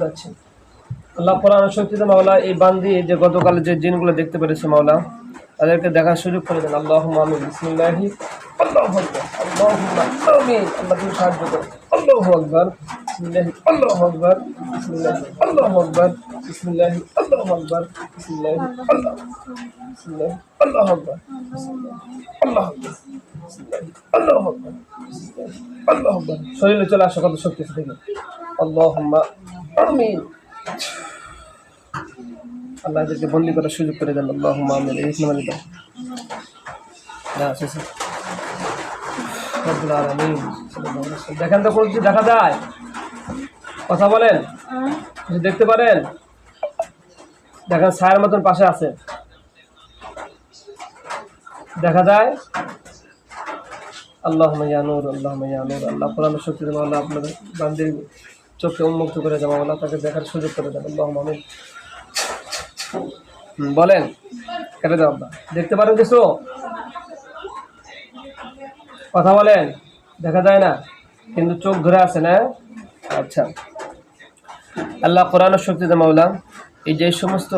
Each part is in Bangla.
যাচ্ছে। আল্লাহ কোরআন শক্তিতে মাওলা এই বান্দি যে গতকাল যে জিনগুলো দেখতে পেরেছে মাওলা তাদেরকে দেখার সুযোগ করে দেন। আল্লাহুম্মা আমিন। বিসমিল্লাহি আল্লাহু আকবার। আল্লাহুম্মা আমিন। আল্লাহ তুমি সাহায্য করো। আল্লাহু আকবার। বিসমিল্লাহি আল্লাহু আকবার। বিসমিল্লাহি আল্লাহু আকবার। বিসমিল্লাহি আল্লাহু আকবার। বিসমিল্লাহি আল্লাহ বিসমিল্লাহি আল্লাহু আকবার। আল্লাহু আকবার। বিসমিল্লাহি আল্লাহু আকবার। বিসমিল্লাহি আল্লাহু আকবার। শরীরে চলে আসো কত শক্তি আছে দেখি। আল্লাহুম্মা আমিন। আল্লাহ এদেরকে বন্দি করার সুযোগ করে দেন। আল্লাহুম্মা আমিন। এই নামাজ দাও না শেষে রব্বুল আলামিন। দেখেন তো কোনো কিছু দেখা যায়? কথা বলেন, কিছু দেখতে পারেন? দেখেন ছায়ার মতন পাশে আছে, দেখা যায়? আল্লাহুম্মা ইয়া নূর, আল্লাহুম্মা ইয়া নূর। আল্লাহ কোরআনের শক্তিতে মাওলা আপনাদের বান্দির চোখকে উন্মুক্ত করে দেন মাওলা, তাকে দেখার সুযোগ করে দেন। আল্লাহুম্মা আমিন। বলেন, কেটে দাও। আল্লাহ দেখতে পারেন কিছু? কথা বলেন, দেখা যায় না কিন্তু চোখ ধরে আছে না? আচ্ছা, আল্লাহ কোরআনের শক্তিতে মাওলা এই যে সমস্ত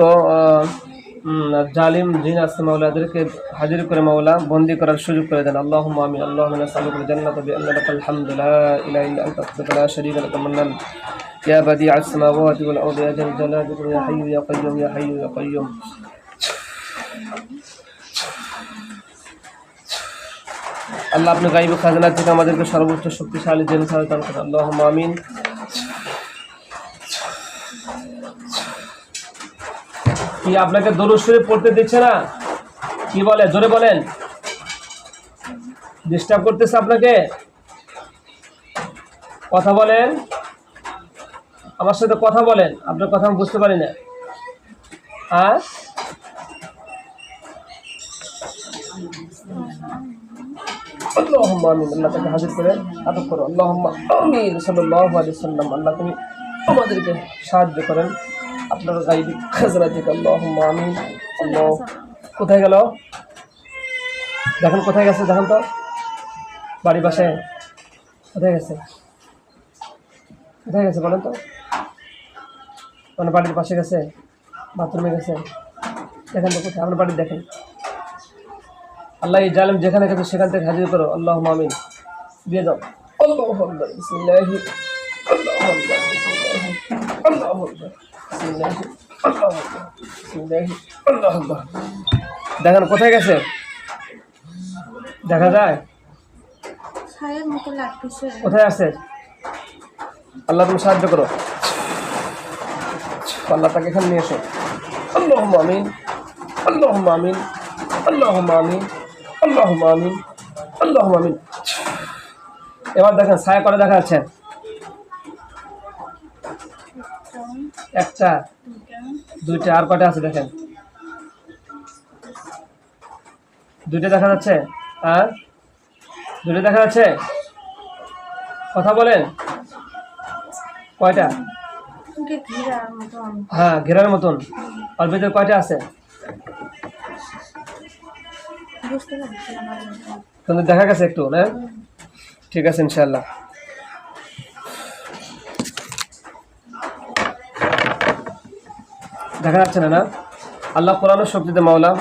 জালিম জিন আছে মাওলা এদেরকে হাজির করে মাওলা বন্দি করার সুযোগ করে দেন। আল্লাহুম্মা আমিন। আল্লাহুম্মা নাসআলুকাল জান্নাতা বিআন্না লাকাল হামদু লা ইলাহা ইল্লা আনতা ওয়াহদাকা লা শারীকা লাকা মান্নান ইয়া বাদিআস সামাওয়াতি ওয়াল আরদি ইয়া জাল জালালি ইয়া হাইয়্যু ইয়া কাইয়্যুম ইয়া হাইয়্যু ইয়া কাইয়্যুম। আল্লাহ আপনি গায়বী খাজানা থেকে আমাদেরকে সর্বোচ্চ শক্তিশালী জিন সহায়তা করেন। আল্লাহুম্মা আমিন। কি আপনাকে দরুদ শরীফ পড়তে দিচ্ছে না? কি বলে জোরে বলেন, ডিস্টার্ব করতেছে আপনাকে? কথা বলেন, আমার সাথে কথা বলেন, আপনার কথা আমি বুঝতে পারি না। হ্যাঁ, আল্লাহুম্মা আমিন। আল্লাহ তাকে হাজির করে আটক করো। আল্লাহুম্মা আমিন। সাল্লাল্লাহু আলাইহি ওয়াসাল্লাম। আল্লাহ তুমি আমাদেরকে সাহায্য করেন আপনার গায়বী খাজানা থেকে। আল্লাহুম্মা আমিন। আল্লাহ কোথায় গেল? দেখেন কোথায় গেছে, দেখেন তো বাড়ি পাশে কোথায় গেছে? কোথায় গেছে বলেন তো? মানে বাড়ির পাশে গেছে, বাথরুমে গেছে, দেখেন তো কোথায়? আপনার বাড়ি দেখেন। আল্লাহ এই জালেম যেখানে গেছে সেখান থেকে হাজির করো। আল্লাহুম্মা আমিন। দিয়ে দাও। আল্লাহু আকবার। বিসমিল্লাহি আল্লাহু আকবার। বিসমিল্লাহি আল্লাহু আকবার। বিসমিল্লাহি আল্লাহু আকবার। বিসমিল্লাহি আল্লাহু আকবার। দেখেন কোথায় গেছে, দেখা যায়? ছায়ের মতো লাগতেছে। কোথায় আছে? আল্লাহ তুমি সাহায্য করো। আল্লাহ তাকে এখানে নিয়ে এসো। আল্লাহুম্মা আমিন। আল্লাহুম্মা আমিন। আল্লাহুম্মা আমিন। আল্লাহুম্মা আমিন। আল্লাহুম্মা আমিন। এবার দেখেন ছায়া করে দেখা যাচ্ছে। একটা, দুইটা, আর কয়টা আছে দেখেন? দুইটা দেখা যাচ্ছে। হ্যাঁ, দুইটা দেখা যাচ্ছে। কথা বলেন, কয়টা? হ্যাঁ, ঘেরার মতন। আর ভিতরে কয়টা আছে? কিন্তু দেখা গেছে একটু না? ঠিক আছে ইনশাআল্লাহ। দেখা যাচ্ছে না? না, আল্লাহ কোরআনের শক্তিতে মাওলা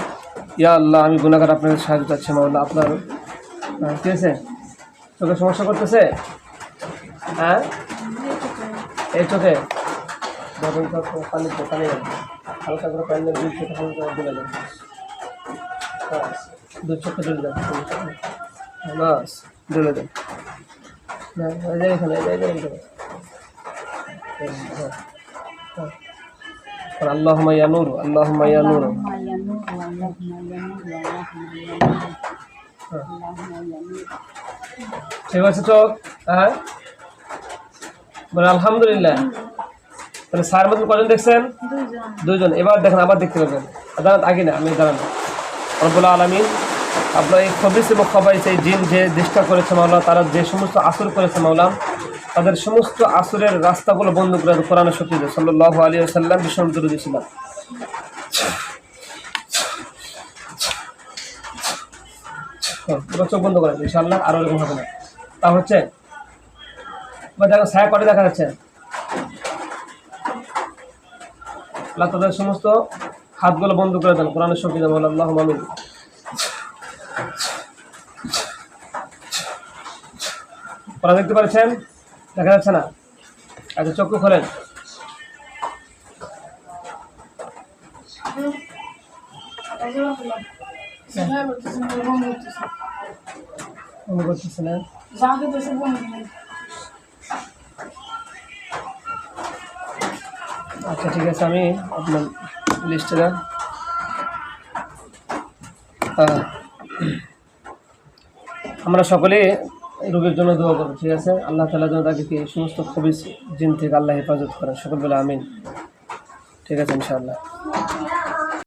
ইয়া আল্লাহ আমি গুনাহগার আপনার সাহায্য চাচ্ছি মাওলা। আপনার ঠিক আছে, চোখে সমস্যা করতেছে? হ্যাঁ, এই চোখে পানি পানি হালকা করে পানি দুধ চোখে হালকা দিলে দেন, দুধ চোখে দিলে দেন, বাস দিলে দেন। এখানে আল্লাহুম্মা ইয়া নূর, আল্লাহুম্মা ইয়া নূর। ঠিক আছে চোখ? হ্যাঁ, মানে আলহামদুলিল্লাহ। তাহলে স্যার মতন কজন দেখছেন? দুইজন। এবার দেখেন আবার দেখতে পাবেন। দাঁড়ান, আগে না, আমি দাঁড়ান। রব্বুল আলামিন আপনার এই খবিস এবং খবাইস এই জিন যে ডিস্টার্ব করেছে মাওলা, তারা যে সমস্ত আসর করেছে মাওলা, তাদের সমস্ত আসরের রাস্তাগুলো বন্ধ করে কোরআনের শক্তিতে সাল্লাল্লাহু আলাইহি ওয়াসাল্লাম ভীষণ দরুদ দিয়েছিলাম। চোখ বন্ধ করেন ইনশাআল্লাহ, আরো এরকম হবে না। তা হচ্ছে দেখো ছায়া করে দেখা যাচ্ছে। আল্লাহ তাদের সমস্ত হাতগুলো বন্ধ করে দেন কোরআনের শক্তিতে মাওলা। আল্লাহুম্মা আমিন। কোরআন দেখতে পাচ্ছেন? দেখা যাচ্ছে না? আচ্ছা, চক্ষু খোলেন। মনে করতেছে না? আচ্ছা ঠিক আছে, আমি আপনার লিস্টটা আমরা সকলে রোগীর জন্য দোয়া করবো, ঠিক আছে? আল্লাহ তাআলা যেন তাকে এই সমস্ত খবিস জিন থেকে আল্লাহ হেফাজত করেন, সকল বলে আমিন। ঠিক আছে ইনশাআল্লাহ।